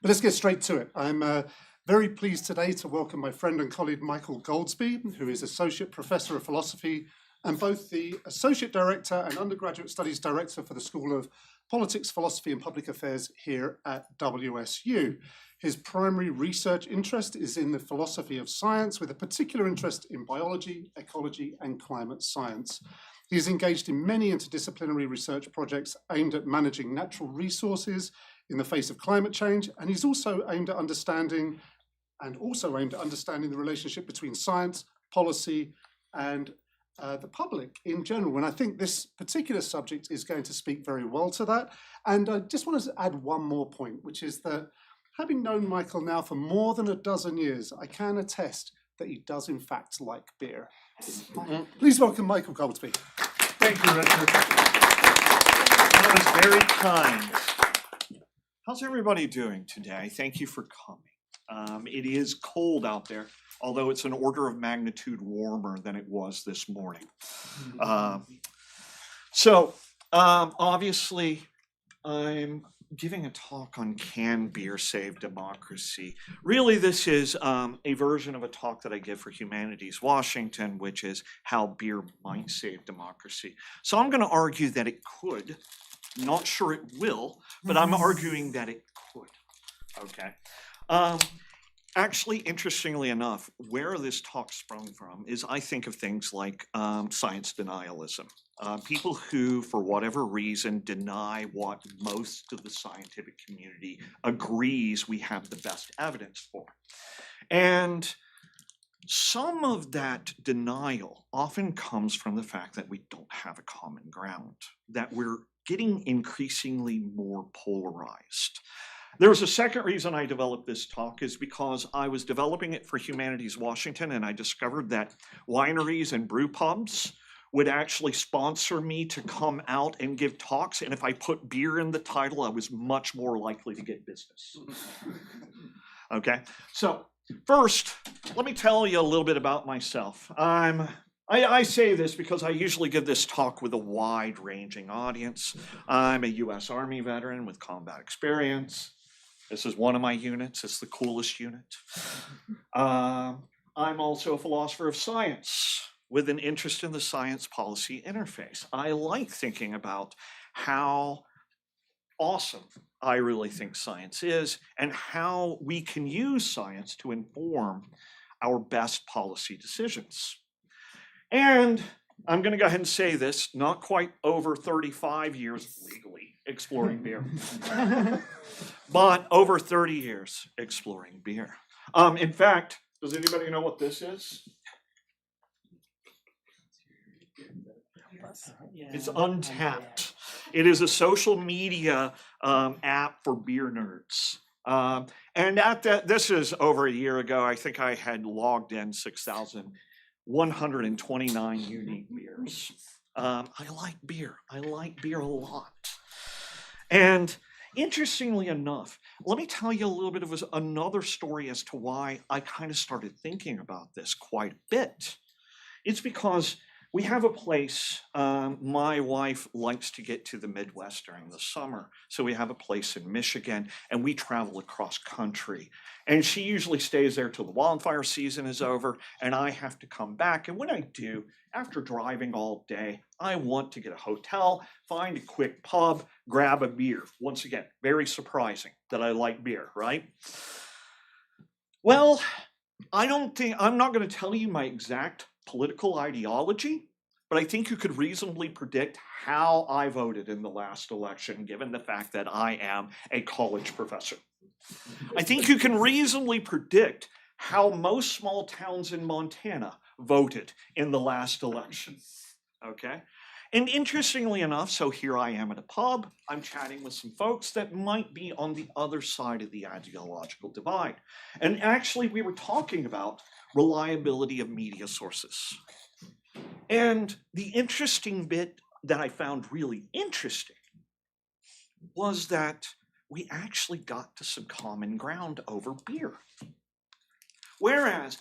But let's get straight to it. I'm very pleased today to welcome my friend and colleague Michael Goldsby, who is Associate Professor of Philosophy and both the Associate Director and Undergraduate Studies Director for the School of Politics, Philosophy and Public Affairs here at WSU. His primary research interest is in the philosophy of science, with a particular interest in biology, ecology and climate science. He is engaged in many interdisciplinary research projects aimed at managing natural resources in the face of climate change, and he's also aimed at understanding the relationship between science, policy, and the public in general. And I think this particular subject is going to speak very well to that. And I just wanted to add one more point, which is that having known Michael now for more than a dozen years, I can attest that he does in fact like beer. Please welcome Michael Goldsby. Thank you, Richard. That was very kind. How's everybody doing today? Thank you for coming. It is cold out there, although it's an order of magnitude warmer than it was this morning. Obviously, I'm giving a talk on Can Beer Save Democracy? Really, this is a version of a talk that I give for Humanities Washington, which is how beer might save democracy. So I'm going to argue that it could. Not sure it will, but I'm arguing that it could. Okay. Actually, interestingly enough, where this talk sprung from is I think of things like science denialism. People who, for whatever reason, deny what most of the scientific community agrees we have the best evidence for. And some of that denial often comes from the fact that we don't have a common ground, that we're getting increasingly more polarized. There was a second reason I developed this talk is because I was developing it for Humanities Washington, and I discovered that wineries and brew pubs would actually sponsor me to come out and give talks, and if I put beer in the title, I was much more likely to get business. Okay, so first, let me tell you a little bit about myself. I say this because I usually give this talk with a wide-ranging audience. I'm a U.S. Army veteran with combat experience. This is one of my units. It's the coolest unit. I'm also a philosopher of science with an interest in the science policy interface. I like thinking about how awesome I really think science is and how we can use science to inform our best policy decisions. And I'm going to go ahead and say this, not quite over 35 years legally exploring beer, but over 30 years exploring beer. In fact, does anybody know what this is? It's Untapped. It is a social media app for beer nerds. And at that, this is over a year ago. I think I had logged in 6,129 unique beers. I like beer. I like beer a lot. And interestingly enough, let me tell you a little bit of another story as to why I kind of started thinking about this quite a bit. It's because we have a place, my wife likes to get to the Midwest during the summer. So we have a place in Michigan and we travel across country. And she usually stays there till the wildfire season is over and I have to come back. And when I do, after driving all day, I want to get a hotel, find a quick pub, grab a beer. Once again, very surprising that I like beer, right? Well, I'm not going to tell you my exact political ideology, but I think you could reasonably predict how I voted in the last election, given the fact that I am a college professor. I think you can reasonably predict how most small towns in Montana voted in the last election, okay? And interestingly enough, so here I am at a pub, I'm chatting with some folks that might be on the other side of the ideological divide. And actually, we were talking about reliability of media sources. And the interesting bit that I found really interesting was that we actually got to some common ground over beer. Whereas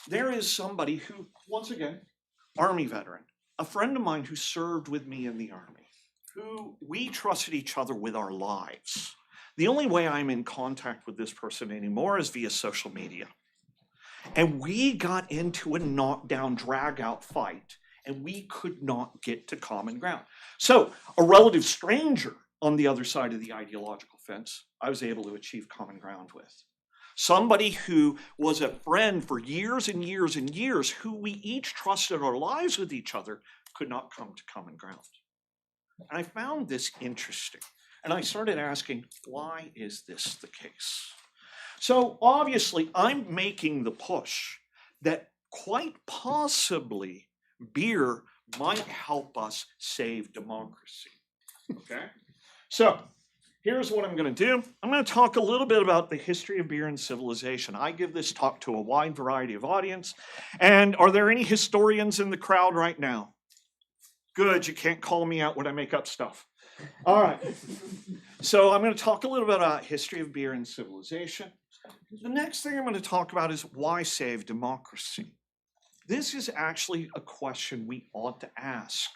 there is somebody who, once again, Army veteran, a friend of mine who served with me in the Army, who we trusted each other with our lives. The only way I'm in contact with this person anymore is via social media. And we got into a knockdown, drag-out fight, and we could not get to common ground. So a relative stranger on the other side of the ideological fence, I was able to achieve common ground with. Somebody who was a friend for years and years and years, who we each trusted our lives with each other, could not come to common ground. And I found this interesting. And I started asking, why is this the case? So obviously, I'm making the push that quite possibly beer might help us save democracy. Okay? So here's what I'm going to do. I'm going to talk a little bit about the history of beer and civilization. I give this talk to a wide variety of audience. And are there any historians in the crowd right now? Good, you can't call me out when I make up stuff. All right. So I'm going to talk a little bit about history of beer and civilization. The next thing I'm going to talk about is why save democracy. This is actually a question we ought to ask.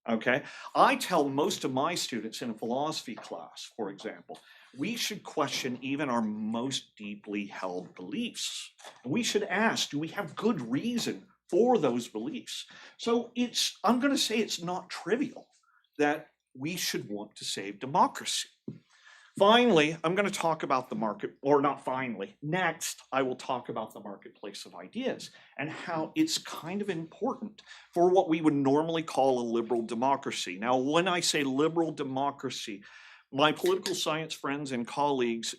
Okay, I tell most of my students in a philosophy class, for example, we should question even our most deeply held beliefs. We should ask, do we have good reason for those beliefs? So I'm going to say it's not trivial that we should want to save democracy. Finally, I'm going to talk about the market, or not finally, next I will talk about the marketplace of ideas and how it's kind of important for what we would normally call a liberal democracy. Now, when I say liberal democracy, my political science friends and colleagues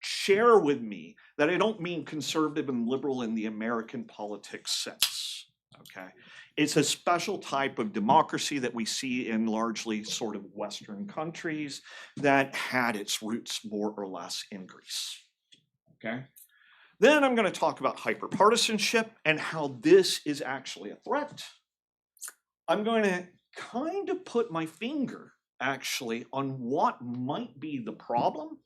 share with me that I don't mean conservative and liberal in the American politics sense, okay? It's a special type of democracy that we see in largely sort of Western countries that had its roots more or less in Greece, okay? Then I'm going to talk about hyperpartisanship and how this is actually a threat. I'm going to kind of put my finger actually on what might be the problem.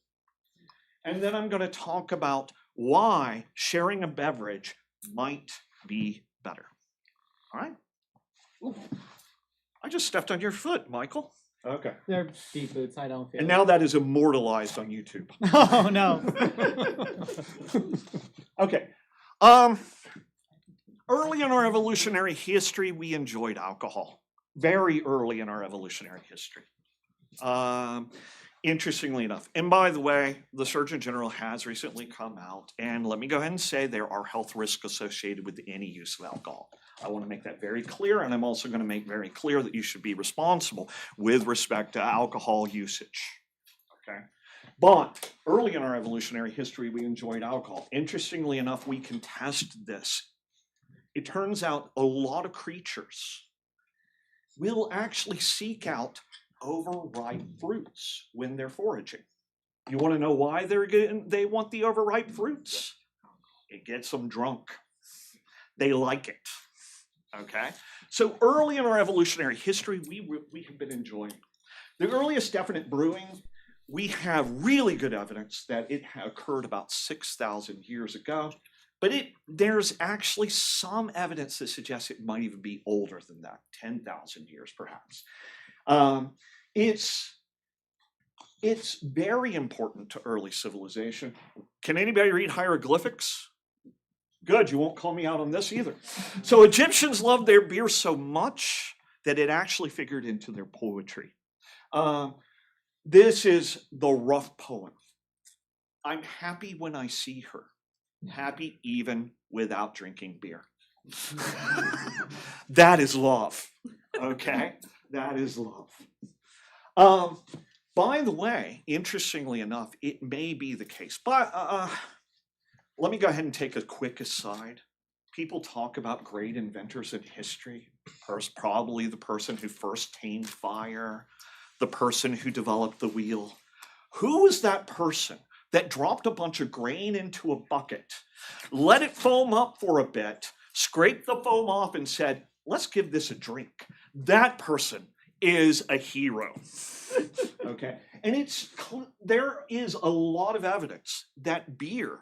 And then I'm going to talk about why sharing a beverage might be better. All right. Ooh, I just stepped on your foot, Michael. Okay. They're deep boots. I don't feel. And now that is immortalized on YouTube. Oh no. Okay. Early in our evolutionary history, we enjoyed alcohol. Very early in our evolutionary history. Interestingly enough, and by the way, the Surgeon General has recently come out, and let me go ahead and say there are health risks associated with any use of alcohol. I want to make that very clear, and I'm also going to make very clear that you should be responsible with respect to alcohol usage. Okay, but early in our evolutionary history, we enjoyed alcohol. Interestingly enough, we can test this. It turns out a lot of creatures will actually seek out overripe fruits when they're foraging. You want to know why they want the overripe fruits? It gets them drunk. They like it. Okay? So early in our evolutionary history, we have been enjoying the earliest definite brewing. We have really good evidence that it occurred about 6,000 years ago, but there's actually some evidence that suggests it might even be older than that, 10,000 years perhaps. It's very important to early civilization. Can anybody read hieroglyphics? Good, you won't call me out on this either. So Egyptians loved their beer so much that it actually figured into their poetry. This is the rough poem. I'm happy when I see her, happy even without drinking beer. That is love, okay? That is love. By the way, interestingly enough, it may be the case, but let me go ahead and take a quick aside. People talk about great inventors in history. Probably the person who first tamed fire, the person who developed the wheel. Who was that person that dropped a bunch of grain into a bucket, let it foam up for a bit, scraped the foam off and said, let's give this a drink? That person is a hero. Okay, and there is a lot of evidence that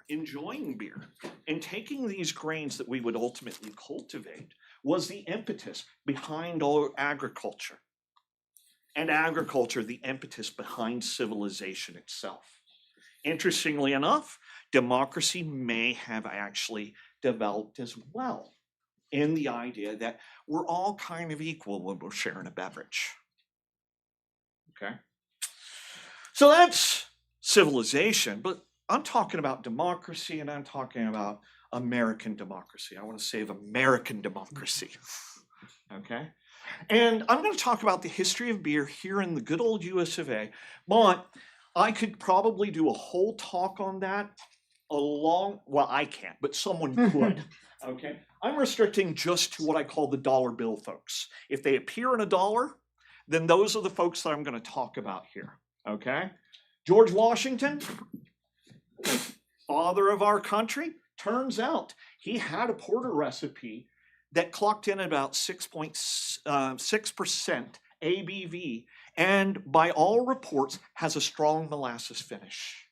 enjoying beer, and taking these grains that we would ultimately cultivate was the impetus behind all agriculture. and agriculture the impetus behind civilization itself. Interestingly enough, democracy may have actually developed as well in the idea that we're all kind of equal when we're sharing a beverage. Okay? So that's civilization, but I'm talking about democracy and I'm talking about American democracy. I want to save American democracy. Okay? And I'm going to talk about the history of beer here in the good old US of A. But I could probably do a whole talk on that well, I can't, but someone could. Okay? I'm restricting just to what I call the dollar bill folks. If they appear in a dollar, then those are the folks that I'm going to talk about here. Okay? George Washington, father of our country, turns out he had a porter recipe that clocked in at about 6.6% ABV, and by all reports has a strong molasses finish.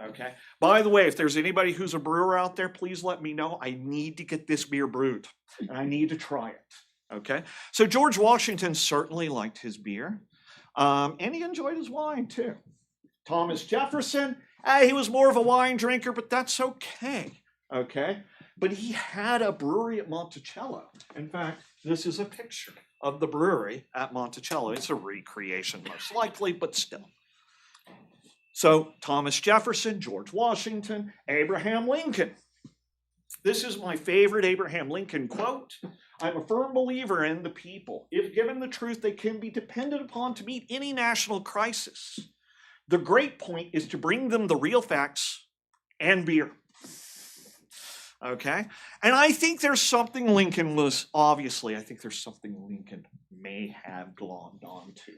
Okay. By the way, if there's anybody who's a brewer out there, please let me know. I need to get this beer brewed, and I need to try it. Okay. So George Washington certainly liked his beer, and he enjoyed his wine too. Thomas Jefferson, he was more of a wine drinker, but that's okay. Okay. But he had a brewery at Monticello. In fact, this is a picture of the brewery at Monticello. It's a recreation, most likely, but still. So Thomas Jefferson, George Washington, Abraham Lincoln. This is my favorite Abraham Lincoln quote. I'm a firm believer in the people. If given the truth, they can be depended upon to meet any national crisis. The great point is to bring them the real facts and beer. Okay? And I think there's something Lincoln may have glommed on to.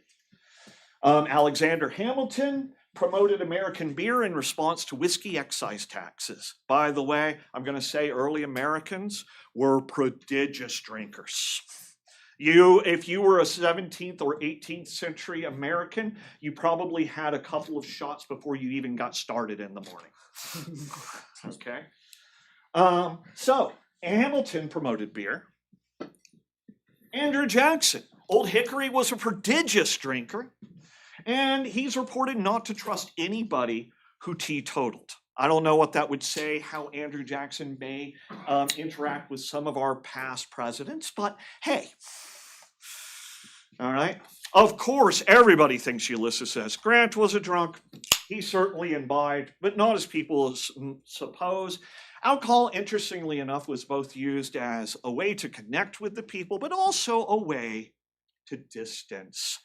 Alexander Hamilton promoted American beer in response to whiskey excise taxes. By the way, I'm going to say early Americans were prodigious drinkers. If you were a 17th or 18th century American, you probably had a couple of shots before you even got started in the morning. Okay? So Hamilton promoted beer. Andrew Jackson, Old Hickory, was a prodigious drinker, and he's reported not to trust anybody who teetotaled. I don't know what that would say, how Andrew Jackson may interact with some of our past presidents, but hey, all right. Of course, everybody thinks Ulysses S. Grant was a drunk. He certainly imbibed, but not as people suppose. Alcohol, interestingly enough, was both used as a way to connect with the people, but also a way to distance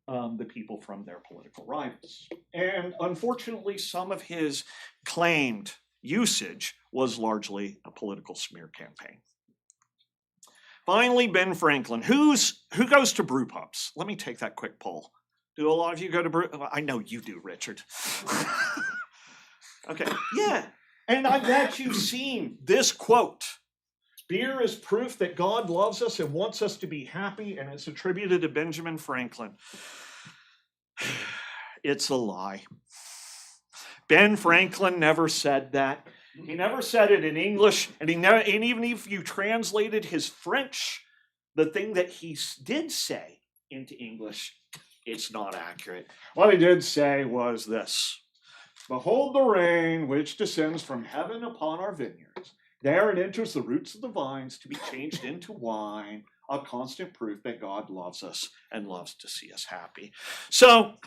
the people from their political rivals. And unfortunately, some of his claimed usage was largely a political smear campaign. Finally, Ben Franklin. Who goes to brew pubs? Let me take that quick poll. Do a lot of you go to brew? I know you do, Richard. Okay, yeah. And I bet you've seen this quote. Beer is proof that God loves us and wants us to be happy, and it's attributed to Benjamin Franklin. It's a lie. Ben Franklin never said that. He never said it in English, and even if you translated his French, the thing that he did say into English, it's not accurate. What he did say was this: "Behold the rain which descends from heaven upon our vineyards. There it enters the roots of the vines to be changed into wine, a constant proof that God loves us and loves to see us happy." So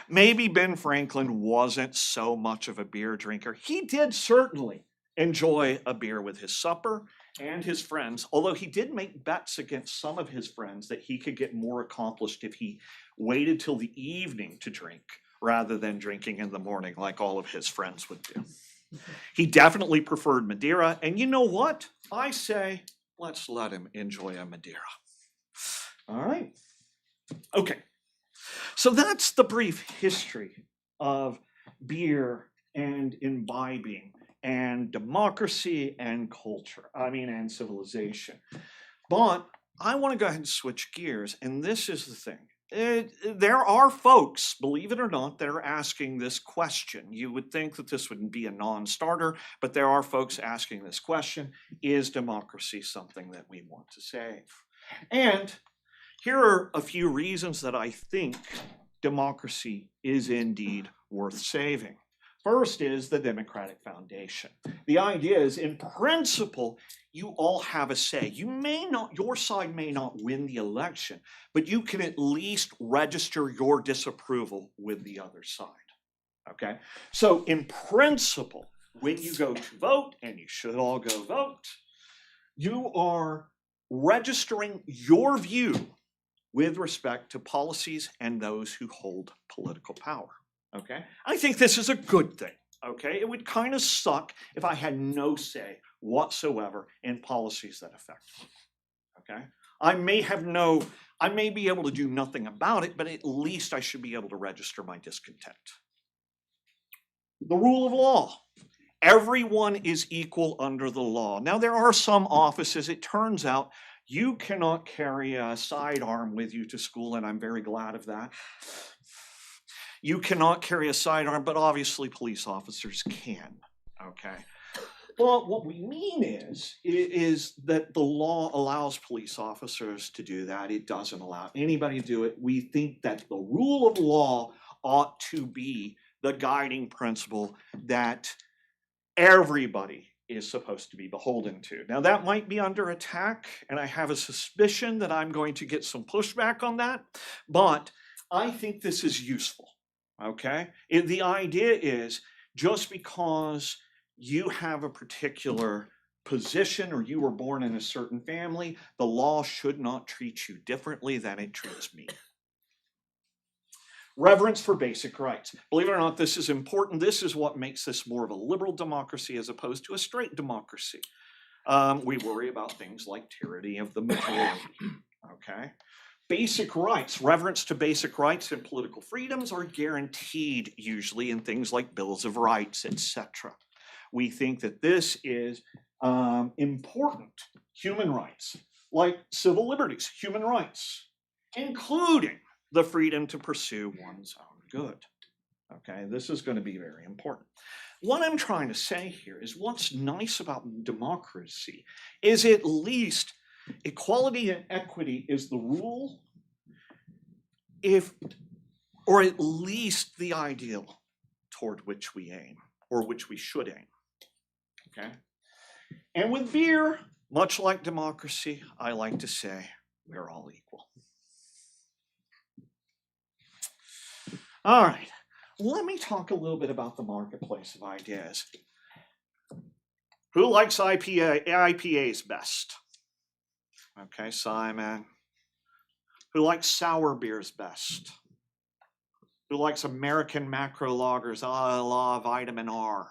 maybe Ben Franklin wasn't so much of a beer drinker. He did certainly enjoy a beer with his supper and his friends, although he did make bets against some of his friends that he could get more accomplished if he waited till the evening to drink rather than drinking in the morning like all of his friends would do. He definitely preferred Madeira, and you know what? I say, let's let him enjoy a Madeira. All right. Okay. So that's the brief history of beer and imbibing and democracy and culture, and civilization. But I want to go ahead and switch gears, and this is the thing. There are folks, believe it or not, that are asking this question. You would think that this wouldn't be a non-starter, but there are folks asking this question: is democracy something that we want to save? And Here are a few reasons that I think democracy is indeed worth saving. First is the democratic foundation. The idea is, in principle, you all have a say. Your side may not win the election, but you can at least register your disapproval with the other side. Okay? So in principle, when you go to vote, and you should all go vote, you are registering your view with respect to policies and those who hold political power. Okay? I think this is a good thing. Okay? It would kind of suck if I had no say whatsoever in policies that affect me. Okay? I may be able to do nothing about it, but at least I should be able to register my discontent. The rule of law. Everyone is equal under the law. Now, there are some offices, it turns out, you cannot carry a sidearm with you to school, and I'm very glad of that. You cannot carry a sidearm, but obviously police officers can, okay? Well, what we mean is that the law allows police officers to do that. It doesn't allow anybody to do it. We think that the rule of law ought to be the guiding principle that everybody is supposed to be beholden to. Now, that might be under attack, and I have a suspicion that I'm going to get some pushback on that, but I think this is useful, okay? The idea is just because you have a particular position or you were born in a certain family, the law should not treat you differently than it treats me. Reverence for basic rights. Believe it or not, this is important. This is what makes this more of a liberal democracy as opposed to a straight democracy. We worry about things like tyranny of the majority, okay? Basic rights, reverence to basic rights and political freedoms are guaranteed usually in things like bills of rights, etc. We think that this is important. Human rights, like civil liberties, human rights, including the freedom to pursue one's own good. Okay, this is going to be very important. What I'm trying to say here is what's nice about democracy is at least equality and equity is the rule, or at least the ideal toward which we aim, or which we should aim. Okay? And with beer, much like democracy, I like to say we're all equal. All right, let me talk a little bit about the marketplace of ideas. Who likes IPAs best? Okay, Simon. Who likes sour beers best? Who likes American macro lagers, a la vitamin R?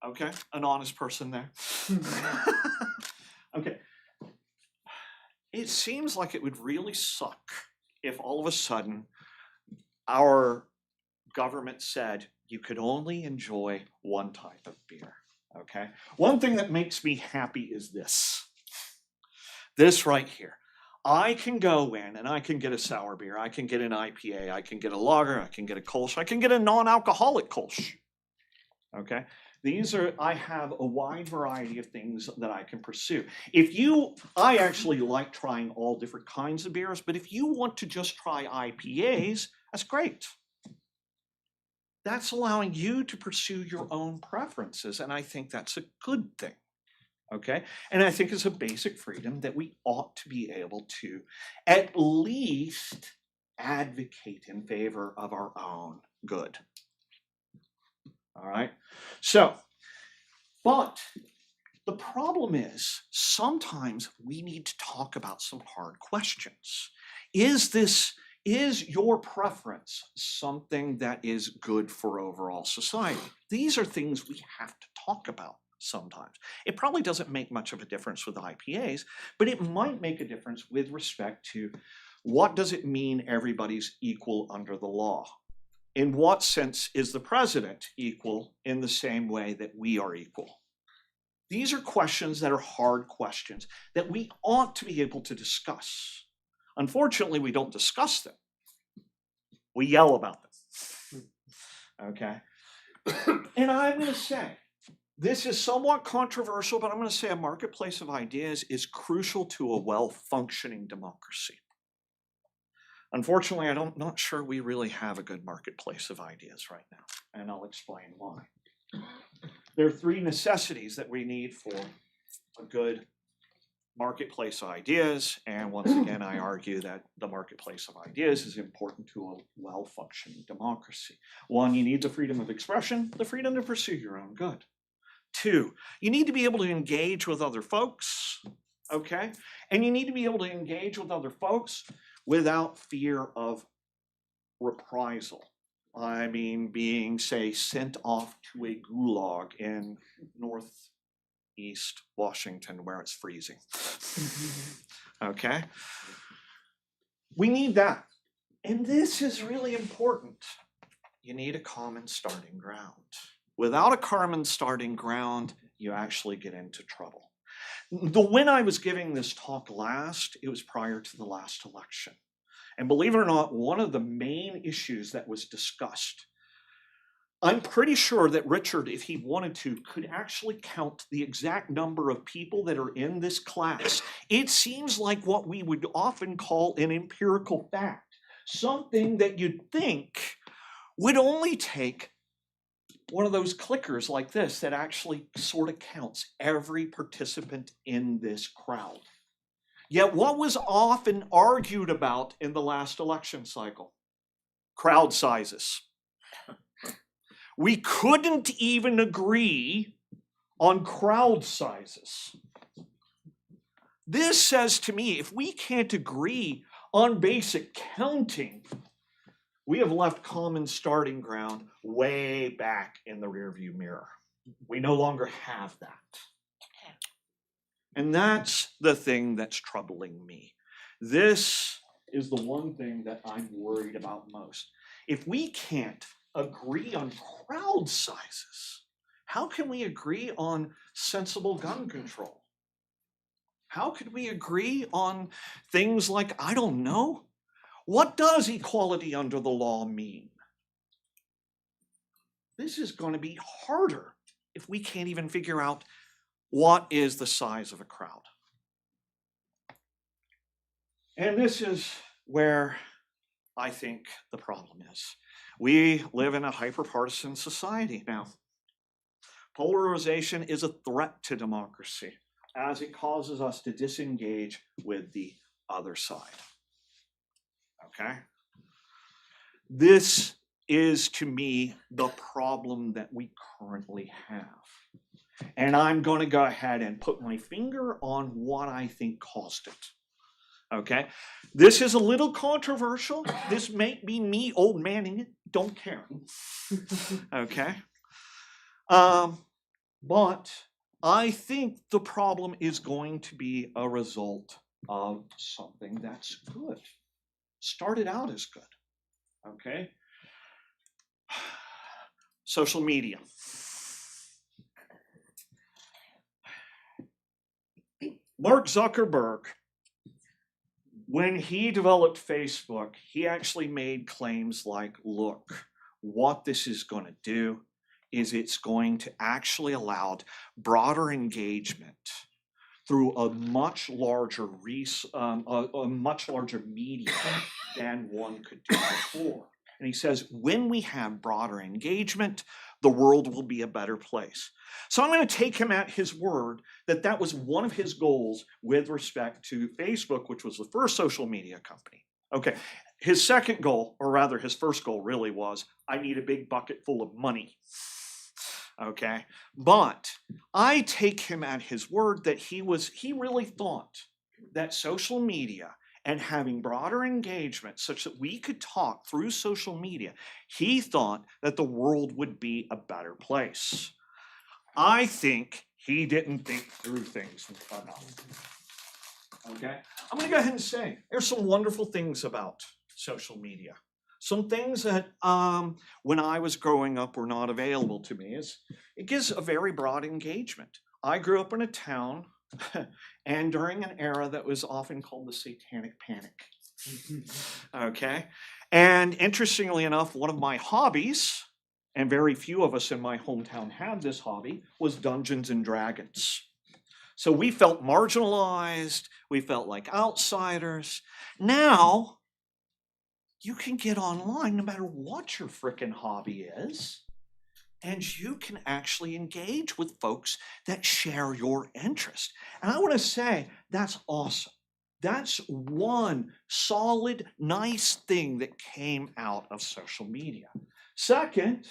Okay, an honest person there. Okay. It seems like it would really suck if all of a sudden our government said you could only enjoy one type of beer, okay? One thing that makes me happy is this. This right here. I can go in and I can get a sour beer, I can get an IPA, I can get a lager, I can get a Kolsch, I can get a non-alcoholic Kolsch, okay? I have a wide variety of things that I can pursue. I actually like trying all different kinds of beers, but if you want to just try IPAs, that's great. That's allowing you to pursue your own preferences, and I think that's a good thing, okay? And I think it's a basic freedom that we ought to be able to at least advocate in favor of our own good. All right, so, but the problem is sometimes we need to talk about some hard questions. Is your preference something that is good for overall society? These are things we have to talk about sometimes. It probably doesn't make much of a difference with IPAs, but it might make a difference with respect to what does it mean everybody's equal under the law? In what sense is the president equal in the same way that we are equal? These are questions that are hard questions that we ought to be able to discuss. Unfortunately, we don't discuss them. We yell about them. Okay? And I'm going to say This is somewhat controversial, but I'm going to say a marketplace of ideas is crucial to a well-functioning democracy. Unfortunately, I'm not sure we really have a good marketplace of ideas right now, and I'll explain why. There are three necessities that we need for a good marketplace of ideas, and once again, I argue that the marketplace of ideas is important to a well-functioning democracy. One, you need the freedom of expression, the freedom to pursue your own good. Two, you need to be able to engage with other folks, okay? And you need to be able to engage with other folks without fear of reprisal. I mean, being, say, sent off to a gulag in northeast Washington where it's freezing. Okay? We need that. And this is really important. You need a common starting ground. Without a common starting ground, you actually get into trouble. When I was giving this talk last, it was prior to the last election. And believe it or not, one of the main issues that was discussed, I'm pretty sure that Richard, if he wanted to, could actually count the exact number of people that are in this class. It seems like what we would often call an empirical fact, something that you'd think would only take one of those clickers like this that actually sort of counts every participant in this crowd. Yet what was often argued about in the last election cycle? Crowd sizes. We couldn't even agree on crowd sizes. This says to me, if we can't agree on basic counting, we have left common starting ground way back in the rearview mirror. We no longer have that. And that's the thing that's troubling me. This is the one thing that I'm worried about most. If we can't agree on crowd sizes, how can we agree on sensible gun control? How could we agree on things like, I don't know, what does equality under the law mean? This is going to be harder if we can't even figure out what is the size of a crowd. And this is where I think the problem is. We live in a hyperpartisan society now. Polarization is a threat to democracy as it causes us to disengage with the other side. Okay? This is, to me, the problem that we currently have. And I'm going to go ahead and put my finger on what I think caused it. Okay? This is a little controversial. This may be me old manning it. Don't care. Okay? But I think the problem is going to be a result of something that's good. Started out as good. Okay? Social media. Mark Zuckerberg, when he developed Facebook, he actually made claims like, look, what this is going to do is it's going to actually allow broader engagement through a much larger medium than one could do before. And he says, when we have broader engagement, the world will be a better place. So I'm going to take him at his word that that was one of his goals with respect to Facebook, which was the first social media company. Okay, his second goal, or rather his first goal really was, I need a big bucket full of money. Okay, but I take him at his word that he really thought that social media and having broader engagement such that we could talk through social media, he thought that the world would be a better place. I think he didn't think through things enough. Okay, I'm going to go ahead and say there's some wonderful things about social media. Some things that when I was growing up were not available to me is it gives a very broad engagement. I grew up in a town and during an era that was often called the Satanic Panic. Okay, and interestingly enough, one of my hobbies and very few of us in my hometown had this hobby, was Dungeons and Dragons. So we felt marginalized, we felt like outsiders. Now, you can get online no matter what your frickin' hobby is, and you can actually engage with folks that share your interest. And I want to say that's awesome. That's one solid, nice thing that came out of social media. Second,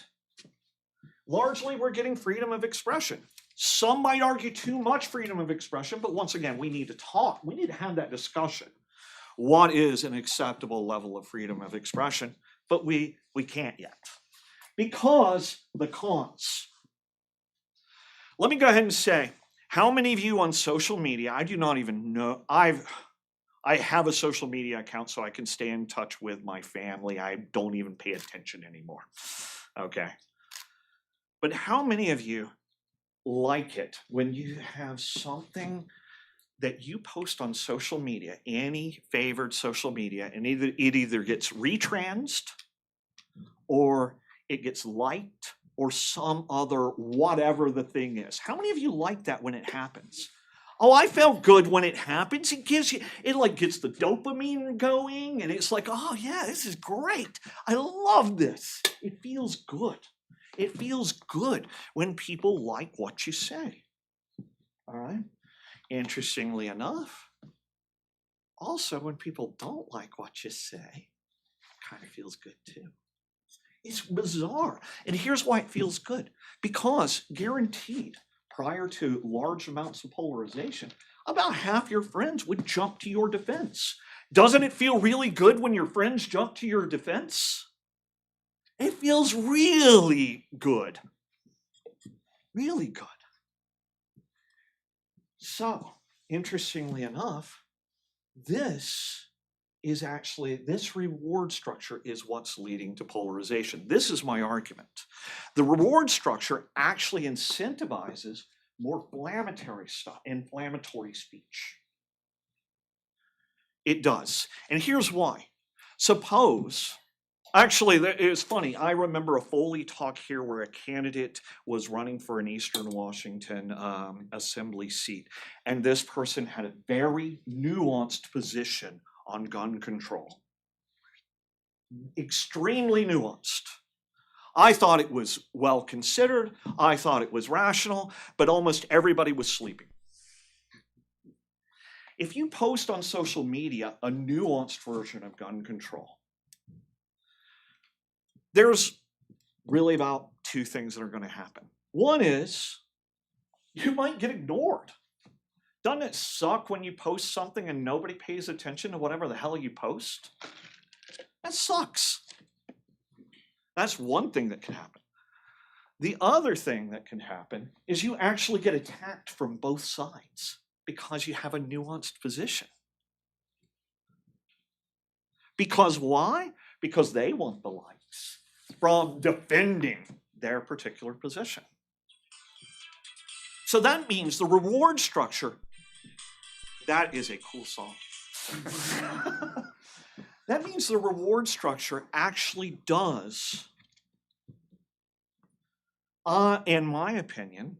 largely we're getting freedom of expression. Some might argue too much freedom of expression, but once again, we need to talk. We need to have that discussion. What is an acceptable level of freedom of expression? But we can't yet. Because the cons. Let me go ahead and say, how many of you on social media, I do not even know, I have a social media account so I can stay in touch with my family. I don't even pay attention anymore. Okay. But how many of you like it when you have something that you post on social media, any favored social media, and it either gets retransed or it gets liked or some other whatever the thing is? How many of you like that when it happens? Oh, I felt good when it happens. It gives you, it like gets the dopamine going, and it's like, oh yeah, this is great. I love this. It feels good. It feels good when people like what you say. All right. Interestingly enough, also when people don't like what you say, it kind of feels good too. It's bizarre. And here's why it feels good. Because guaranteed, prior to large amounts of polarization, about half your friends would jump to your defense. Doesn't it feel really good when your friends jump to your defense? It feels really good. Really good. So, interestingly enough, this reward structure is what's leading to polarization. This is my argument. The reward structure actually incentivizes more inflammatory speech. It does. And here's why. Suppose, actually, it was funny. I remember a Foley talk here where a candidate was running for an Eastern Washington assembly seat, and this person had a very nuanced position on gun control. Extremely nuanced. I thought it was well considered. I thought it was rational, but almost everybody was sleeping. If you post on social media a nuanced version of gun control, there's really about two things that are going to happen. One is you might get ignored. Doesn't it suck when you post something and nobody pays attention to whatever the hell you post? That sucks. That's one thing that can happen. The other thing that can happen is you actually get attacked from both sides because you have a nuanced position. Because why? Because they want the likes from defending their particular position. So that means the reward structure, that is a cool song. That means the reward structure actually does, in my opinion,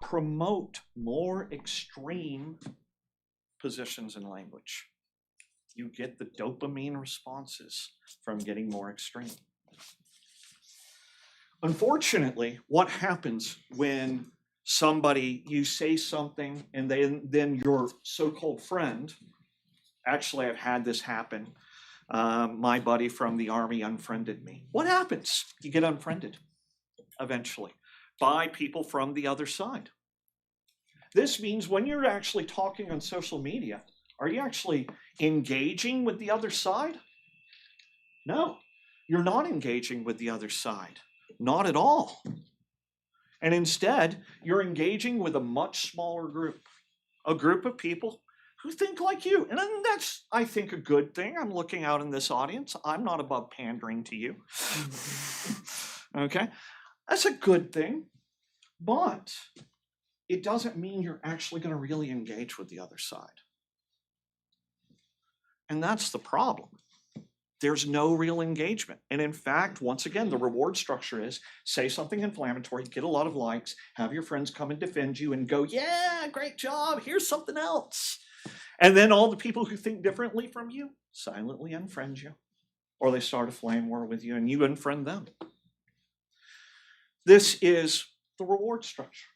promote more extreme positions in language. You get the dopamine responses from getting more extreme. Unfortunately, what happens when you say something and then your so-called friend, actually I've had this happen, my buddy from the Army unfriended me. What happens? You get unfriended eventually by people from the other side. This means when you're actually talking on social media, are you actually engaging with the other side? No, you're not engaging with the other side. Not at all. And instead, you're engaging with a much smaller group, a group of people who think like you. And that's, I think, a good thing. I'm looking out in this audience. I'm not above pandering to you. Okay? That's a good thing. But it doesn't mean you're actually going to really engage with the other side. And that's the problem. there's no real engagement. And in fact, once again, the reward structure is say something inflammatory, get a lot of likes, have your friends come and defend you and go, yeah, great job, here's something else. And then all the people who think differently from you silently unfriend you. Or they start a flame war with you and you unfriend them. This is the reward structure.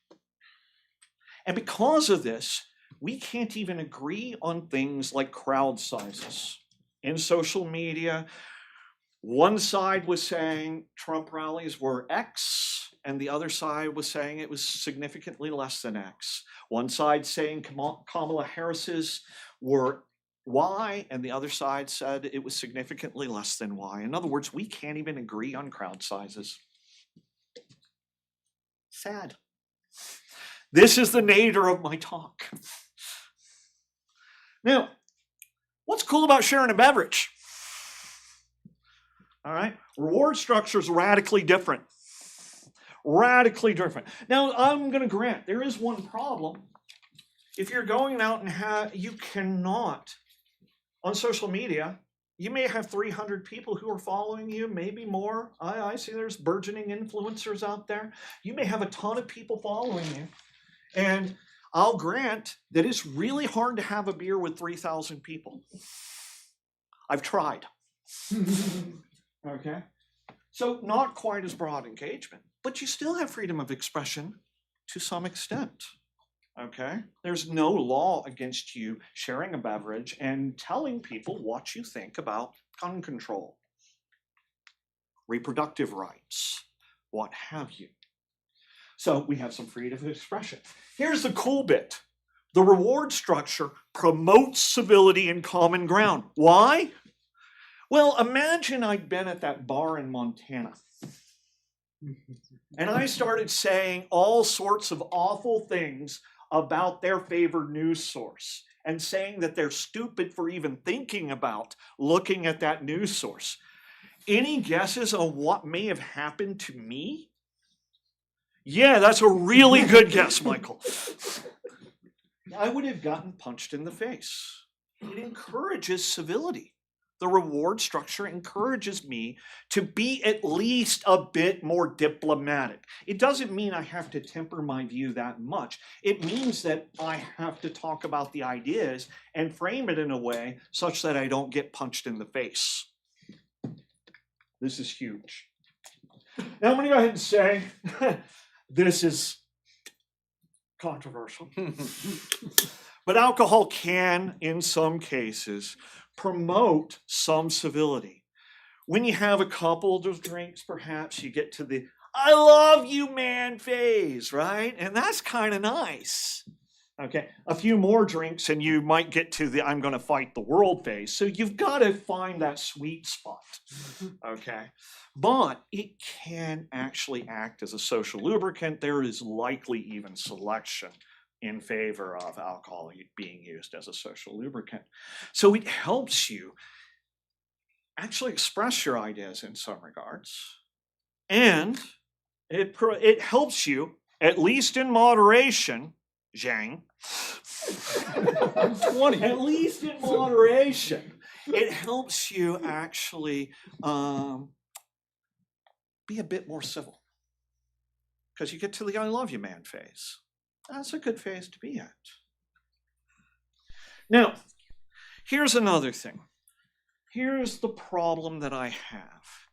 And because of this, we can't even agree on things like crowd sizes. In social media, one side was saying Trump rallies were X, and the other side was saying it was significantly less than X. One side saying Kamala Harris's were Y, and the other side said it was significantly less than Y. In other words, we can't even agree on crowd sizes. Sad. This is the nadir of my talk. Now, what's cool about sharing a beverage? All right, reward structure is radically different. Radically different. Now, I'm going to grant there is one problem. If you're going out and you cannot, on social media, you may have 300 people who are following you, maybe more. I see there's burgeoning influencers out there. You may have a ton of people following you. And I'll grant that it's really hard to have a beer with 3,000 people. I've tried. Okay? So not quite as broad engagement, but you still have freedom of expression to some extent. Okay? There's no law against you sharing a beverage and telling people what you think about gun control, reproductive rights, what have you. So we have some freedom of expression. Here's the cool bit. The reward structure promotes civility and common ground. Why? Well, imagine I'd been at that bar in Montana. And I started saying all sorts of awful things about their favored news source and saying that they're stupid for even thinking about looking at that news source. Any guesses on what may have happened to me? Yeah, that's a really good guess, Michael. I would have gotten punched in the face. It encourages civility. The reward structure encourages me to be at least a bit more diplomatic. It doesn't mean I have to temper my view that much. It means that I have to talk about the ideas and frame it in a way such that I don't get punched in the face. This is huge. Now I'm going to go ahead and say this is controversial. But alcohol can, in some cases, promote some civility. When you have a couple of drinks, perhaps you get to the I love you, man phase, right? And that's kind of nice. Okay, a few more drinks and you might get to the I'm going to fight the world phase. So you've got to find that sweet spot. Okay, but it can actually act as a social lubricant. There is likely even selection in favor of alcohol being used as a social lubricant. So it helps you actually express your ideas in some regards. And it helps you, at least in moderation, Zhang. 20. At least in moderation, it helps you actually be a bit more civil. Because you get to the I love you man phase. That's a good phase to be at. Now, here's another thing. Here's the problem that I have.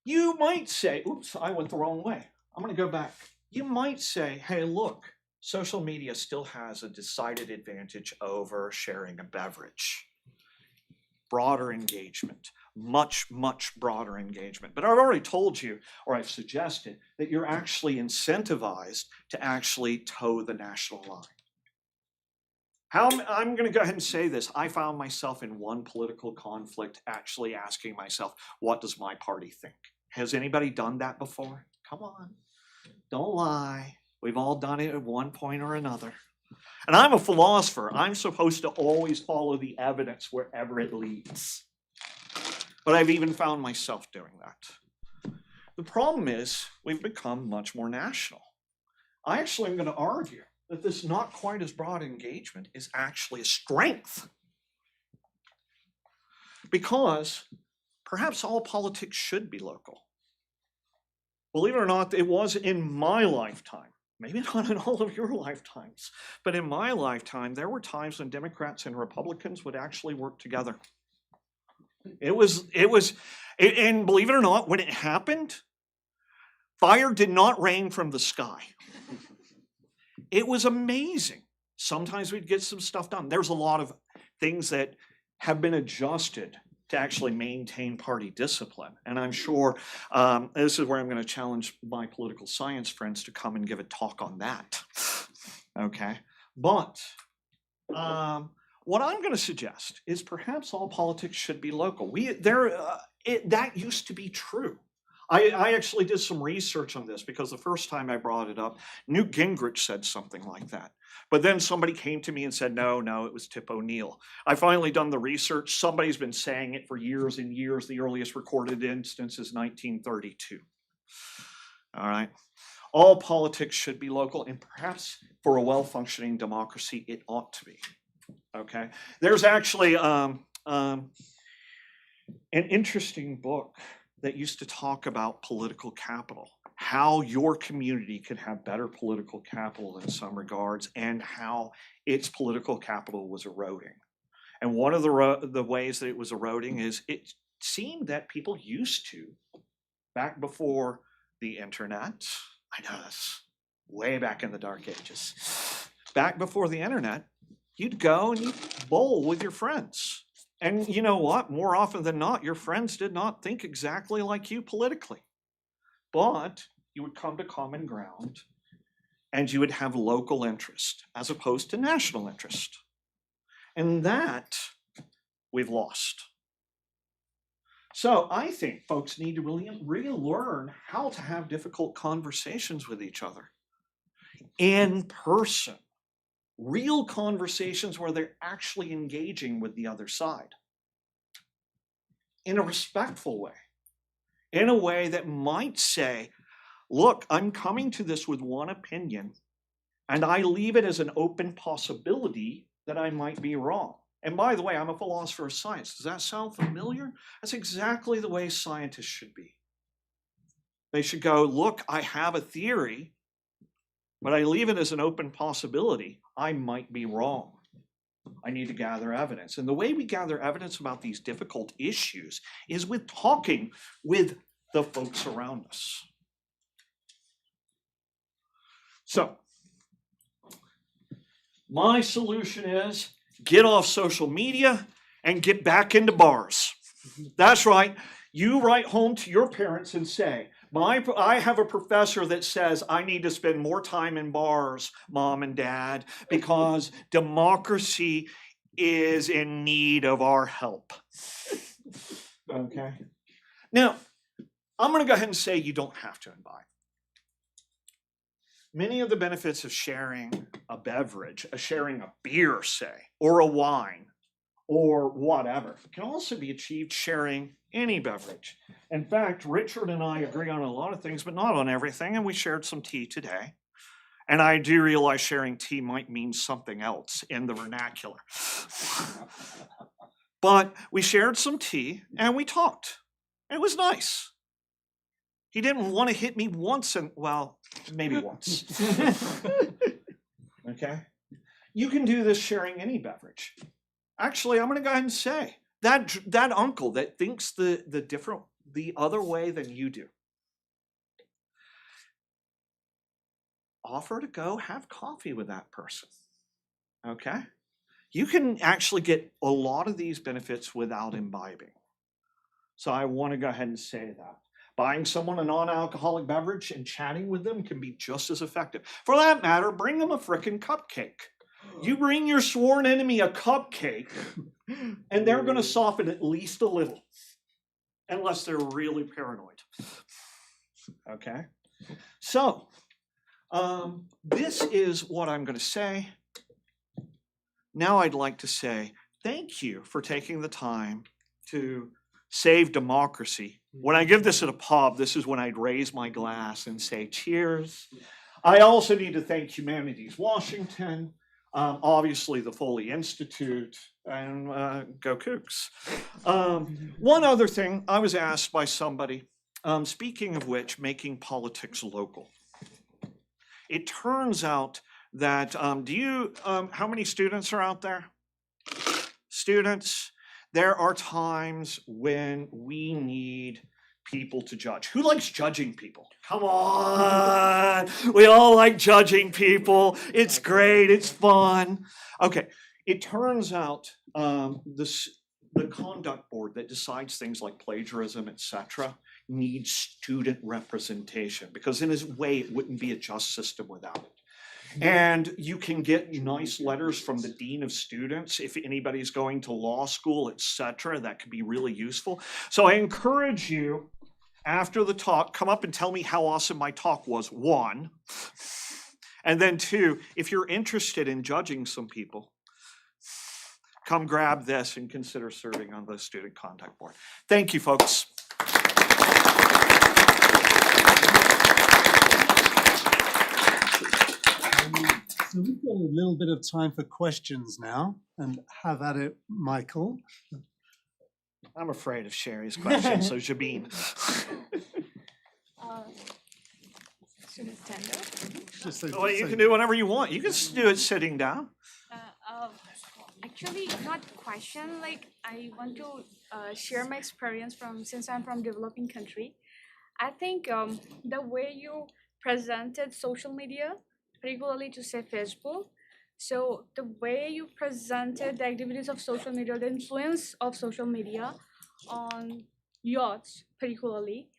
You might say, oops, I went the wrong way. I'm going to go back. You might say, hey, look, social media still has a decided advantage over sharing a beverage. Broader engagement, much, much broader engagement. But I've already told you, or I've suggested, that you're actually incentivized to actually toe the national line. I'm going to go ahead and say this. I found myself in one political conflict actually asking myself, what does my party think? Has anybody done that before? Come on, don't lie. We've all done it at one point or another. And I'm a philosopher. I'm supposed to always follow the evidence wherever it leads. But I've even found myself doing that. The problem is we've become much more national. I actually am going to argue that this not quite as broad engagement is actually a strength. because perhaps all politics should be local. Believe it or not, it was in my lifetime. Maybe not in all of your lifetimes, but in my lifetime, there were times when Democrats and Republicans would actually work together. And believe it or not, when it happened, fire did not rain from the sky. It was amazing. Sometimes we'd get some stuff done. There's a lot of things that have been adjusted to actually maintain party discipline. And I'm sure this is where I'm going to challenge my political science friends to come and give a talk on that. Okay? But what I'm going to suggest is perhaps all politics should be local. That used to be true. I actually did some research on this because the first time I brought it up, Newt Gingrich said something like that. But then somebody came to me and said, no, it was Tip O'Neill. I finally done the research. Somebody's been saying it for years and years. The earliest recorded instance is 1932. All right. All politics should be local, and perhaps for a well-functioning democracy, it ought to be. Okay. There's actually an interesting book that used to talk about political capital, how your community could have better political capital in some regards, and how its political capital was eroding. And one of the ways that it was eroding is it seemed that people used to, back before the internet, I know that's way back in the dark ages, back before the internet, you'd go and you'd bowl with your friends. And you know what? More often than not, your friends did not think exactly like you politically. But you would come to common ground and you would have local interest as opposed to national interest. And that we've lost. So I think folks need to really relearn how to have difficult conversations with each other in person. Real conversations where they're actually engaging with the other side in a respectful way, in a way that might say, look, I'm coming to this with one opinion, and I leave it as an open possibility that I might be wrong. And by the way, I'm a philosopher of science. Does that sound familiar? That's exactly the way scientists should be. They should go, look, I have a theory, but I leave it as an open possibility. I might be wrong. I need to gather evidence. And the way we gather evidence about these difficult issues is with talking with the folks around us. So, my solution is get off social media and get back into bars. That's right. You write home to your parents and say, I have a professor that says I need to spend more time in bars, Mom and Dad, because democracy is in need of our help. Okay. Now, I'm going to go ahead and say you don't have to imbibe. Many of the benefits of sharing a beverage, sharing a beer, say, or a wine, or whatever, can also be achieved sharing any beverage. In fact, Richard and I agree on a lot of things, but not on everything, and we shared some tea today. And I do realize sharing tea might mean something else in the vernacular. But we shared some tea, and we talked. It was nice. He didn't want to hit me once, and well, maybe once. Okay? You can do this sharing any beverage. Actually, I'm going to go ahead and say that uncle that thinks the other way than you do, offer to go have coffee with that person. Okay? You can actually get a lot of these benefits without imbibing. So I want to go ahead and say that. Buying someone a non-alcoholic beverage and chatting with them can be just as effective. For that matter, bring them a frickin' cupcake. You bring your sworn enemy a cupcake, and they're going to soften at least a little, unless they're really paranoid. Okay? So, this is what I'm going to say. Now I'd like to say thank you for taking the time to save democracy. When I give this at a pub, this is when I'd raise my glass and say cheers. I also need to thank Humanities Washington. Obviously, the Foley Institute, and go Kooks. One other thing, I was asked by somebody, speaking of which, making politics local. It turns out that, how many students are out there? Students, there are times when we need people to judge. Who likes judging people? Come on, we all like judging people. It's great, it's fun. Okay, it turns out the conduct board that decides things like plagiarism, etc., needs student representation because in a way it wouldn't be a just system without it. And you can get nice letters from the dean of students if anybody's going to law school, etc. That could be really useful. So I encourage you, after the talk, come up and tell me how awesome my talk was, 1. And then 2, if you're interested in judging some people, come grab this and consider serving on the student contact board. Thank you, folks. So we've got a little bit of time for questions now, and have at it, Michael. I'm afraid of Sherry's question, so Jabin. Should I stand up? Just so, Well, you can do whatever you want. You can do it sitting down. Actually, not question. Like, I want to share my experience since I'm from developing country. I think the way you presented social media, particularly to say Facebook, so the way you presented the activities of social media, the influence of social media on youths, particularly,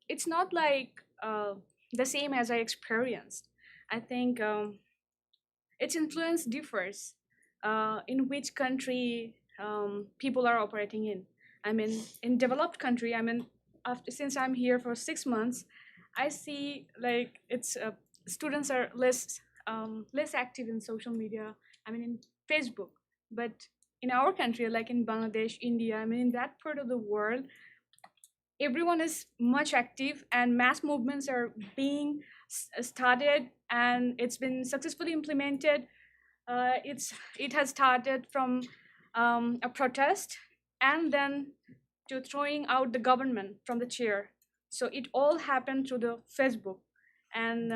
it's not like the same as I experienced. I think its influence differs in which country people are operating in. I mean, in developed country, I mean, since I'm here for 6 months, I see like it's students are less active in social media. I mean, in Facebook. But in our country, like in Bangladesh, India, I mean, in that part of the world, everyone is much active, and mass movements are being started, and it's been successfully implemented. It has started from a protest, and then to throwing out the government from the chair. So it all happened through the Facebook, and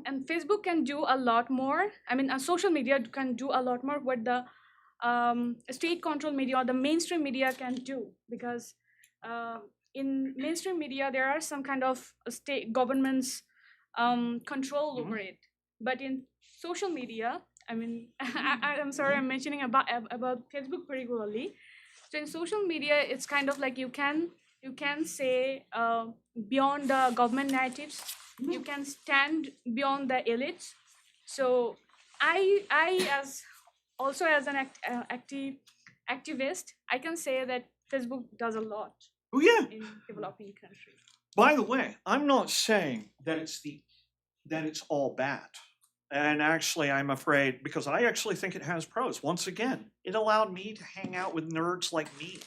and Facebook can do a lot more. I mean, social media can do a lot more what the state control media or the mainstream media can do, because in mainstream media there are some kind of state governments control over it, but in social media, I mean, I'm sorry, I'm mentioning about Facebook particularly. So in social media, it's kind of like you can say beyond the government narratives, you can stand beyond the elites. So I as also as an activist, I can say that Facebook does a lot Oh yeah. in developing countries. By the way, I'm not saying that it's all bad. And actually, I'm afraid, because I actually think it has pros. Once again, it allowed me to hang out with nerds like me.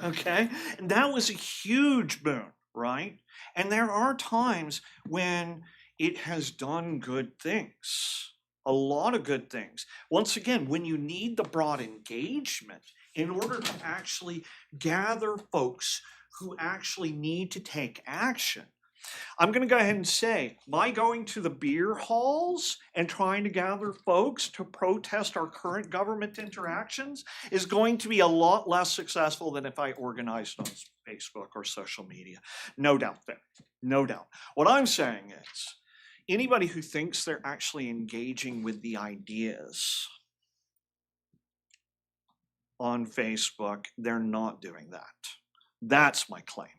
Okay? And that was a huge boon, right? And there are times when it has done good things, a lot of good things. Once again, when you need the broad engagement in order to actually gather folks who actually need to take action. I'm going to go ahead and say, my going to the beer halls and trying to gather folks to protest our current government interactions is going to be a lot less successful than if I organized on Facebook or social media. No doubt there. No doubt. What I'm saying is, anybody who thinks they're actually engaging with the ideas on Facebook, they're not doing that. That's my claim.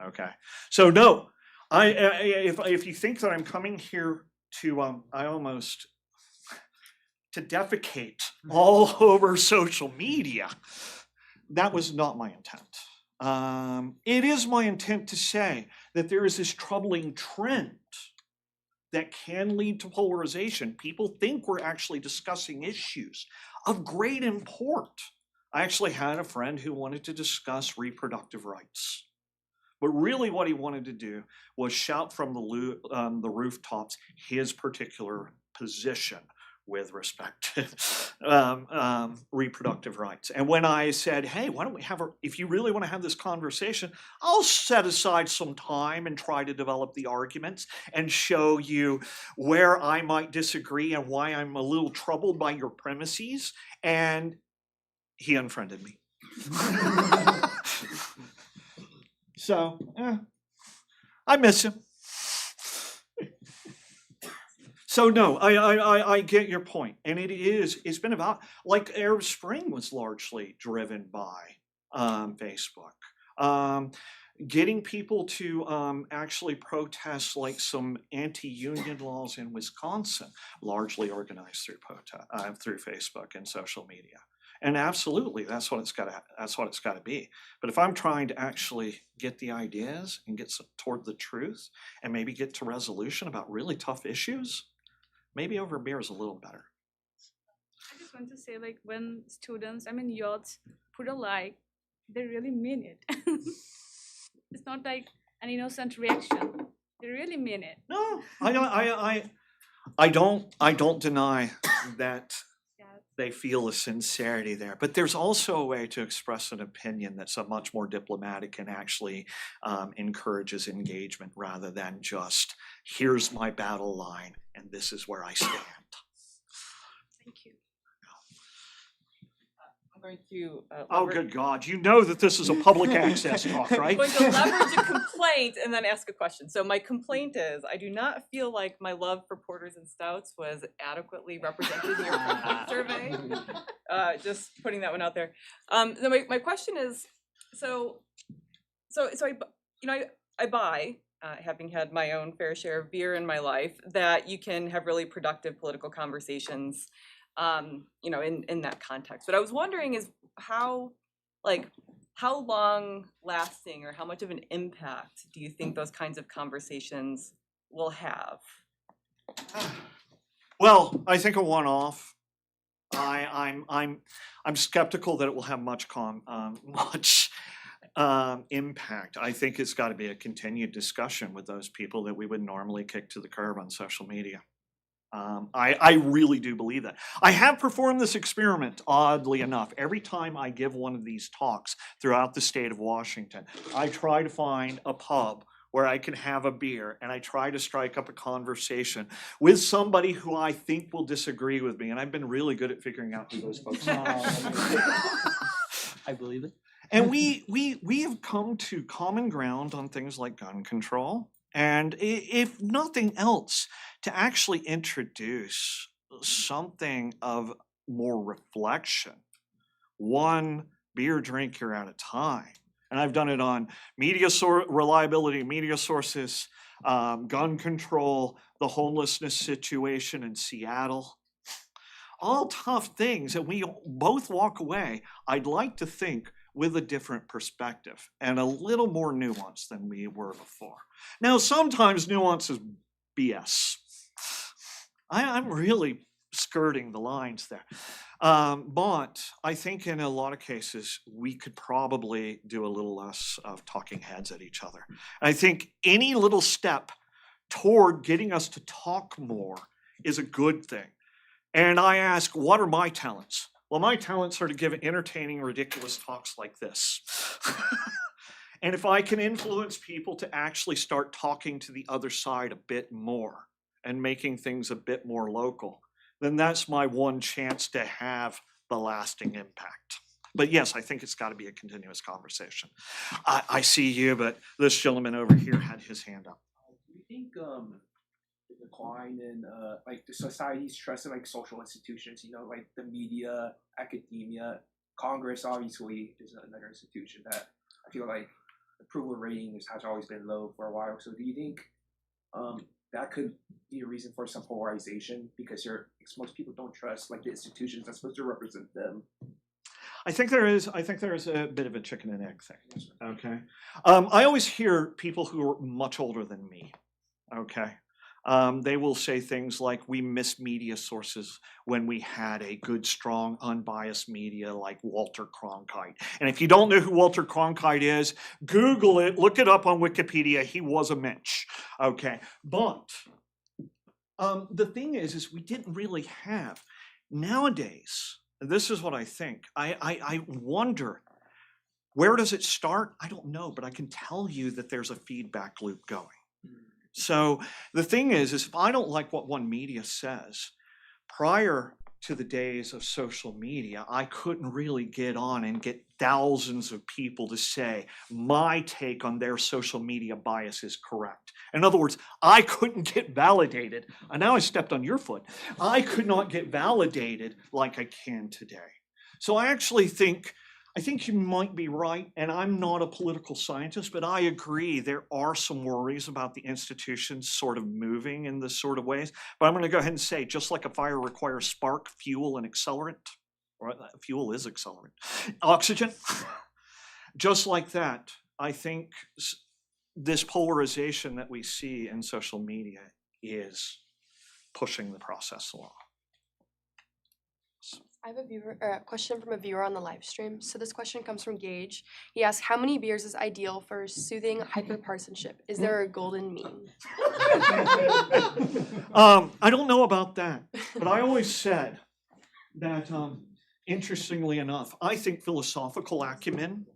Okay, so no, if you think that I'm coming here to to defecate all over social media, that was not my intent. It is my intent to say that there is this troubling trend that can lead to polarization. People think we're actually discussing issues of great import. I actually had a friend who wanted to discuss reproductive rights. But really what he wanted to do was shout from the rooftops his particular position with respect to reproductive rights. And when I said, hey, why don't we if you really want to have this conversation, I'll set aside some time and try to develop the arguments and show you where I might disagree and why I'm a little troubled by your premises. And he unfriended me. So, I miss him. So no, I get your point, and it's been about, like Arab Spring was largely driven by Facebook. Getting people to actually protest like some anti-union laws in Wisconsin, largely organized through Facebook and social media. And absolutely, that's what it's got to be. But if I'm trying to actually get the ideas and get toward the truth, and maybe get to resolution about really tough issues, maybe over beer is a little better. I just want to say, like, when students, youths, put a like, they really mean it. It's not like an innocent reaction. They really mean it. No, I don't deny that they feel a sincerity there. But there's also a way to express an opinion that's a much more diplomatic and actually encourages engagement rather than just, here's my battle line and this is where I stand. Thank you. I'm going to Oh, good God. You know that this is a public access talk, I'm right? going to leverage a complaint and then ask a question. So my complaint is, I do not feel like my love for porters and stouts was adequately represented in your survey. Just putting that one out there. So my question is, so I buy, having had my own fair share of beer in my life, that you can have really productive political conversations in that context. But I was wondering is how long lasting or how much of an impact do you think those kinds of conversations will have? Well, I think a one-off. I'm skeptical that it will have much impact. I think it's got to be a continued discussion with those people that we would normally kick to the curb on social media. I really do believe that. I have performed this experiment, oddly enough. Every time I give one of these talks throughout the state of Washington, I try to find a pub where I can have a beer and I try to strike up a conversation with somebody who I think will disagree with me. And I've been really good at figuring out who those folks are. I believe it. And we have come to common ground on things like gun control. And if nothing else, to actually introduce something of more reflection, one beer drinker at a time. And I've done it on reliability, media sources, gun control, the homelessness situation in Seattle. All tough things, and we both walk away, I'd like to think, with a different perspective and a little more nuance than we were before. Now, sometimes nuance is BS. I'm really skirting the lines there. But I think in a lot of cases, we could probably do a little less of talking heads at each other. I think any little step toward getting us to talk more is a good thing. And I ask, what are my talents? Well, my talents are to give entertaining, ridiculous talks like this. And if I can influence people to actually start talking to the other side a bit more and making things a bit more local, then that's my one chance to have the lasting impact. But yes, I think it's got to be a continuous conversation. I see you, but this gentleman over here had his hand up. Do you think the decline in like the society's trust in like social institutions, like the media, academia, Congress obviously is another institution that I feel like approval rating has always been low for a while. So do you think that could be a reason for some polarization because most people don't trust like the institutions that's supposed to represent them? I think there is a bit of a chicken and egg thing. Okay. I always hear people who are much older than me. Okay. They will say things like, we miss media sources when we had a good, strong, unbiased media like Walter Cronkite. And if you don't know who Walter Cronkite is, Google it, look it up on Wikipedia. He was a mensch. Okay, but the thing is we didn't really have. Nowadays, this is what I think. I wonder, where does it start? I don't know, but I can tell you that there's a feedback loop going. So the thing is if I don't like what one media says, prior to the days of social media, I couldn't really get on and get thousands of people to say my take on their social media bias is correct. In other words, I couldn't get validated. And now I stepped on your foot. I could not get validated like I can today. So I actually think you might be right, and I'm not a political scientist, but I agree there are some worries about the institutions sort of moving in this sort of ways. But I'm going to go ahead and say, just like a fire requires spark, fuel, and accelerant, or fuel is accelerant, oxygen, just like that, I think this polarization that we see in social media is pushing the process along. I have a question from a viewer on the live stream. So this question comes from Gage. He asks, how many beers is ideal for soothing hyperpartisanship? Is there a golden mean? I don't know about that, but I always said that, interestingly enough, I think philosophical acumen,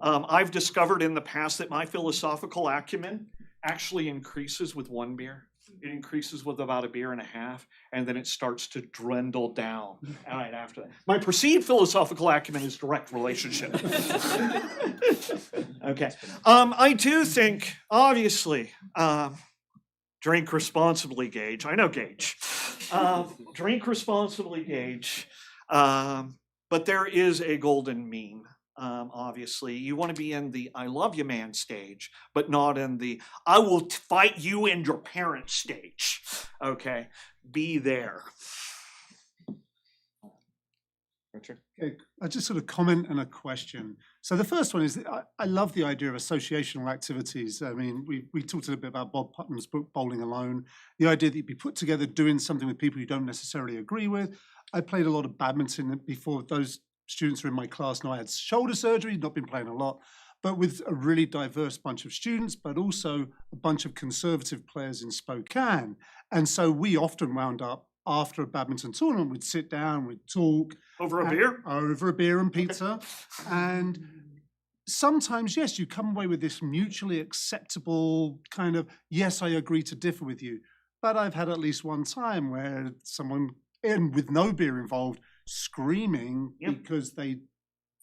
I've discovered in the past that my philosophical acumen actually increases with one beer. It increases with about a beer and a half, and then it starts to dwindle down right after that. My perceived philosophical acumen is direct relationship. Okay. I do think, obviously, drink responsibly, Gage. I know Gage. Drink responsibly, Gage. But there is a golden mean. Obviously, you want to be in the I love you man stage, but not in the I will fight you and your parents stage. Okay, be there. Richard? Okay, I just sort of comment and a question. So the first one is I love the idea of associational activities. I mean, we talked a little bit about Bob Putnam's book, Bowling Alone, the idea that you'd be put together doing something with people you don't necessarily agree with. I played a lot of badminton before. Those students were in my class now. I had shoulder surgery, not been playing a lot, but with a really diverse bunch of students, but also a bunch of conservative players in Spokane. And so we often wound up after a badminton tournament, we'd sit down, we'd talk. Over a beer? Over a beer and pizza. And sometimes, yes, you come away with this mutually acceptable kind of, yes, I agree to differ with you. But I've had at least one time where someone, and with no beer involved, screaming because they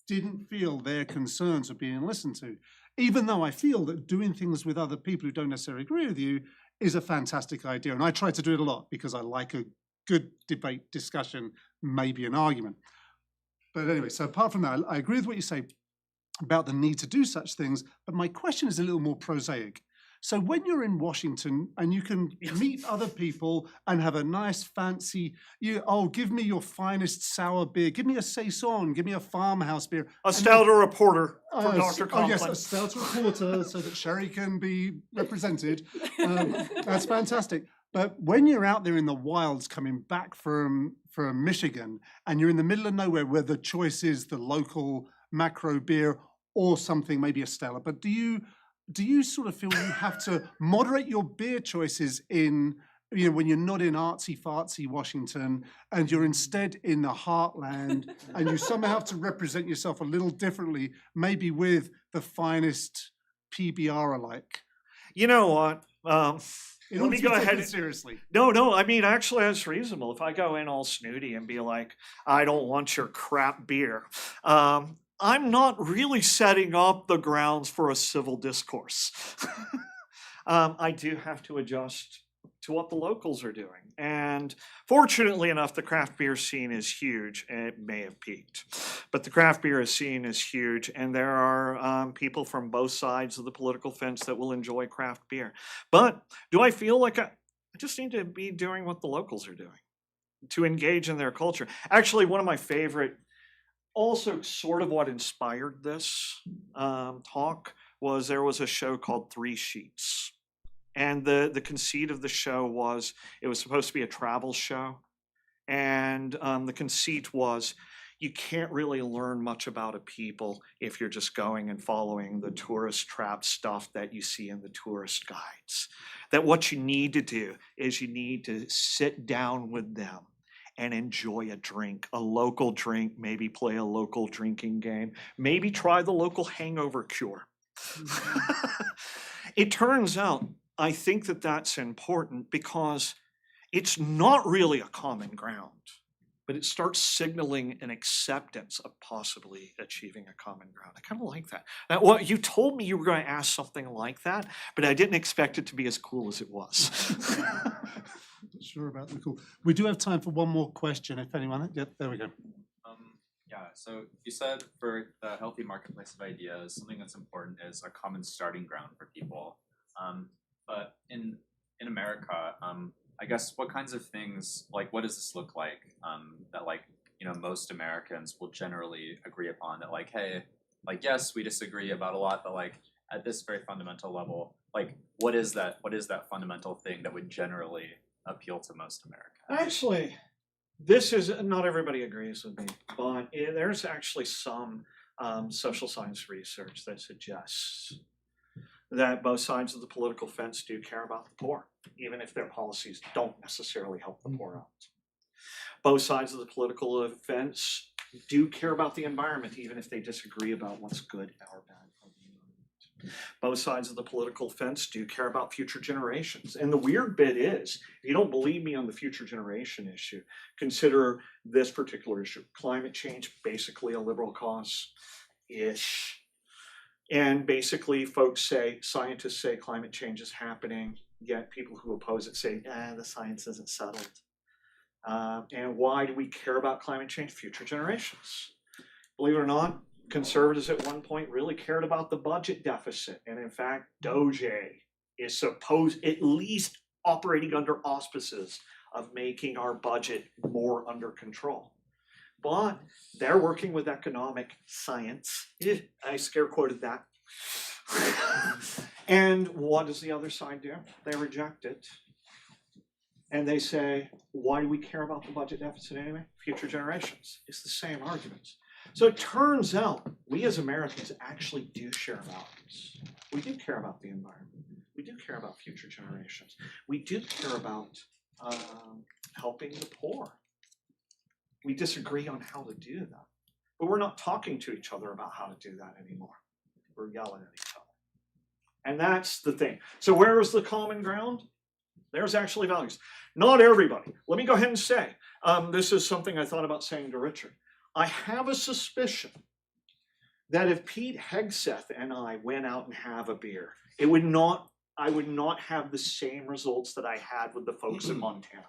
didn't feel their concerns were being listened to. Even though I feel that doing things with other people who don't necessarily agree with you is a fantastic idea. And I try to do it a lot because I like a good debate, discussion, maybe an argument. But anyway, so apart from that, I agree with what you say about the need to do such things, but my question is a little more prosaic. So when you're in Washington and you can meet other people and have a nice fancy, give me your finest sour beer, give me a Saison, give me a farmhouse beer. A stout or a porter for Dr. Conklin. Oh yes, a stout or a porter so that Sherry can be represented. That's fantastic. But when you're out there in the wilds coming back from Michigan and you're in the middle of nowhere where the choice is the local macro beer or something, maybe a Stella, but do you sort of feel you have to moderate your beer choices in, when you're not in artsy-fartsy Washington and you're instead in the heartland and you somehow have to represent yourself a little differently, maybe with the finest PBR alike? You know what? Let me go ahead. Seriously. No, I mean, actually, that's reasonable. If I go in all snooty and be like, I don't want your crap beer, I'm not really setting up the grounds for a civil discourse. I do have to adjust to what the locals are doing. And fortunately enough, the craft beer scene is huge. It may have peaked, but the craft beer scene is huge. And there are people from both sides of the political fence that will enjoy craft beer. But do I feel like I just need to be doing what the locals are doing to engage in their culture? Actually, one of my favorite, also sort of what inspired this talk, was there was a show called Three Sheets. And the conceit of the show was it was supposed to be a travel show. And the conceit was you can't really learn much about a people if you're just going and following the tourist trap stuff that you see in the tourist guides. That what you need to do is you need to sit down with them and enjoy a drink, a local drink, maybe play a local drinking game, maybe try the local hangover cure. It turns out, I think that that's important because it's not really a common ground, but it starts signaling an acceptance of possibly achieving a common ground. I kind of like that. Well, you told me you were going to ask something like that, but I didn't expect it to be as cool as it was. Not sure about the cool. We do have time for one more question, if anyone. Yep, there we go. Yeah, so you said for the healthy marketplace of ideas, something that's important is a common starting ground for people. But in America, I guess what kinds of things, like what does this look like that like, you know, most Americans will generally agree upon that like, hey, like, yes, we disagree about a lot, but like at this very fundamental level, like what is that fundamental thing that would generally appeal to most Americans? Actually, this is, not everybody agrees with me, but there's actually some social science research that suggests that both sides of the political fence do care about the poor, even if their policies don't necessarily help the poor out. Both sides of the political fence do care about the environment, even if they disagree about what's good or bad for the environment. Both sides of the political fence do care about future generations. And the weird bit is, if you don't believe me on the future generation issue, consider this particular issue. Climate change, basically a liberal cause-ish. And basically folks say, scientists say climate change is happening, yet people who oppose it say, the science isn't settled. And why do we care about climate change? Future generations. Believe it or not, conservatives at one point really cared about the budget deficit. And in fact, Doge is supposed, at least operating under auspices of making our budget more under control. But they're working with economic science. I scare quoted that. And what does the other side do? They reject it. And they say, why do we care about the budget deficit anyway? Future generations. It's the same arguments. So it turns out we as Americans actually do share values. We do care about the environment. We do care about future generations. We do care about helping the poor. We disagree on how to do that. But we're not talking to each other about how to do that anymore. We're yelling at each other. And that's the thing. So where is the common ground? There's actually values. Not everybody. Let me go ahead and say, this is something I thought about saying to Richard. I have a suspicion that if Pete Hegseth and I went out and have a beer, I would not have the same results that I had with the folks in Montana.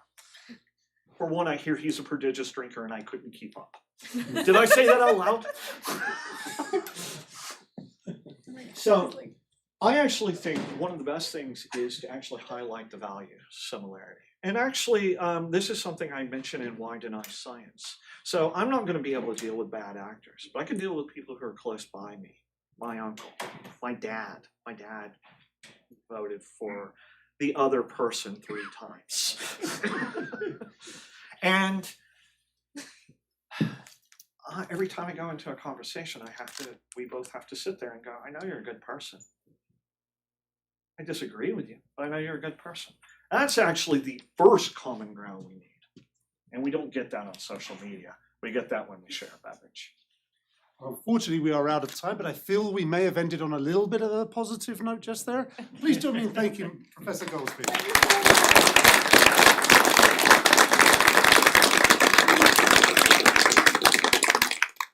For one, I hear he's a prodigious drinker and I couldn't keep up. Did I say that out loud? So I actually think one of the best things is to actually highlight the value similarity. And actually, this is something I mentioned in Why Deny Science. So I'm not going to be able to deal with bad actors, but I can deal with people who are close by me. My uncle, my dad. My dad voted for the other person 3 times. And every time I go into a conversation, we both have to sit there and go, I know you're a good person. I disagree with you, but I know you're a good person. That's actually the first common ground we need. And we don't get that on social media. We get that when we share a beverage. Unfortunately, we are out of time, but I feel we may have ended on a little bit of a positive note just there. Please join me in thanking Professor Goldsby.